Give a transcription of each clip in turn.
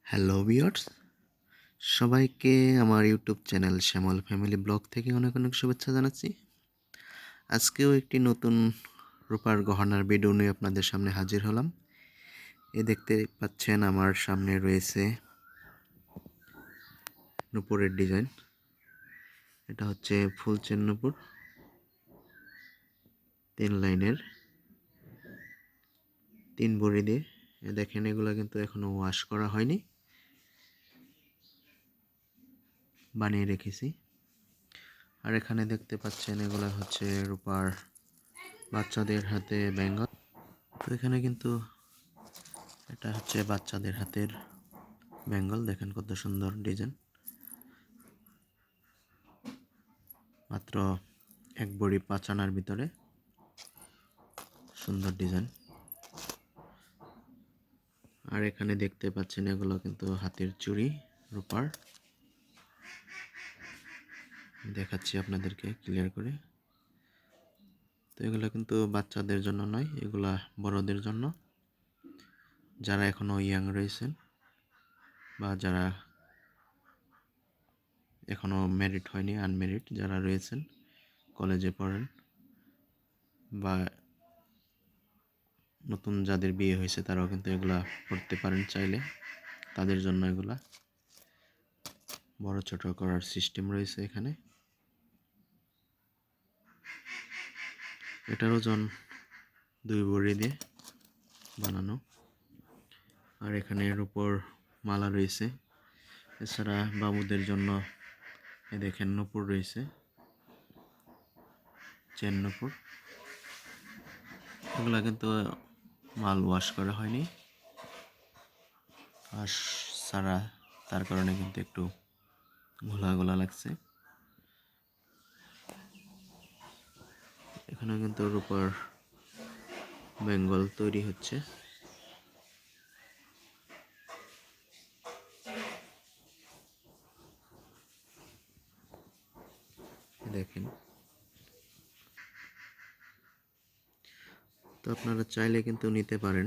Hello viewers, সবাইকে আমার YouTube channel শ্যামল family blog থেকে অনেক অনেক শুভেচ্ছা জানাচ্ছি। আজকেও একটি নতুন রূপার গহনার ভিডিও নিয়ে আপনাদের সামনে হাজির হলাম। দেখতে পাচ্ছেন আমার সামনে রয়েছে নূপুরের ডিজাইন। এটা হচ্ছে ফুল চেন নূপুর, 3 লাইনের 3 ভরি দিয়ে। দেখেন এগুলো কিন্তু এখনো ওয়াশ করা হয়নি, বানিয়ে রেখেছি। আর এখানে দেখতে পাচ্ছেন এগুলো হচ্ছে রূপার বাচ্চাদের হাতে ব্যাঙ্গল। তো এখানে কিন্তু এটা হচ্ছে বাচ্চাদের হাতের বেঙ্গল। দেখেন কত সুন্দর ডিজাইন, মাত্র 1 ভরি 5 আনার ভিতরে সুন্দর ডিজাইন। আর এখানে দেখতে পাচ্ছেন এগুলো কিন্তু হাতের চুড়ি রূপার। দেখাচ্ছি আপনাদেরকে ক্লিয়ার করে। তো এগুলো কিন্তু বাচ্চাদের জন্য নয়, এগুলা বড়দের জন্য, যারা এখনো ইয়াং রয়েছেন বা যারা এখনো ম্যারিড হয়নি, আনম্যারিড যারা রয়েছেন, কলেজে পড়েন বা নতুন যাদের বিয়ে হয়েছে তারাও কিন্তু এগুলা পড়তে পারেন চাইলে। তাদের জন্য এগুলা বড় ছোট করার সিস্টেম রয়েছে এখানে। এটার ওজন 2 ভরি দিয়ে বানানো। আর এখানে এর উপর মালা রয়েছে। এছাড়া বাবুদের জন্য দেখেন নূপুর রয়েছে, চেন নূপুর। এগুলা কিন্তু মাল ওয়াশ করা হয়নি, আর সারা তার কারণে কিন্তু একটু ঘোলা ঘোলা লাগছে। এখানে কিন্তু রূপার বেঙ্গল তৈরি হচ্ছে। দেখেন, তো আপনারা চাইলে কিন্তু নিতে পারেন।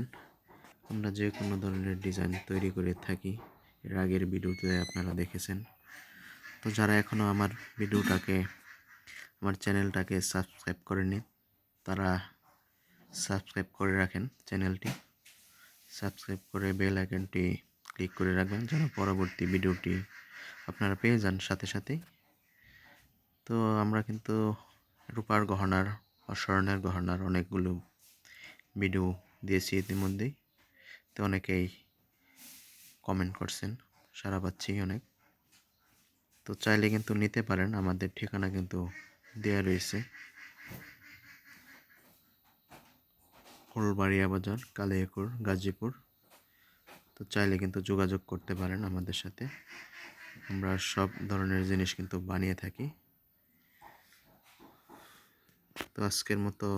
আমরা যে কোনো ধরনের ডিজাইন তৈরি করে থাকি, এর আগের ভিডিওতে আপনারা দেখেছেন। তো যারা এখনও আমার ভিডিওটাকে, আমার চ্যানেলটাকে সাবস্ক্রাইব করেনি, তারা সাবস্ক্রাইব করে রাখেন চ্যানেলটি। সাবস্ক্রাইব করে বেল আইকনটি ক্লিক করে রাখবেন যেন পরবর্তী ভিডিওটি আপনারা পেয়ে যান সাথে সাথেই। তো আমরা কিন্তু রূপার গহনার বা স্বর্ণের গহনার অনেকগুলো ভিডিও দিয়েছি ইতিমধ্যেই। তো অনেকেই কমেন্ট করছেন, সাড়া পাচ্ছি অনেক। তো চাইলে কিন্তু নিতে পারেন, আমাদের ঠিকানা কিন্তু দেয়া রয়েছে ফুলবাড়িয়া বাজার, কালিয়াকৈর, গাজীপুর। তো চাইলে কিন্তু যোগাযোগ করতে পারেন আমাদের সাথে। আমরা সব ধরনের জিনিস কিন্তু বানিয়ে থাকি। তো আজকের মতো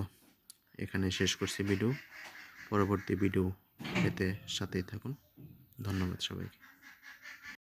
এখানে শেষ করছি ভিডিও। পরবর্তী ভিডিও পেতে সাথেই থাকুন। ধন্যবাদ সবাইকে।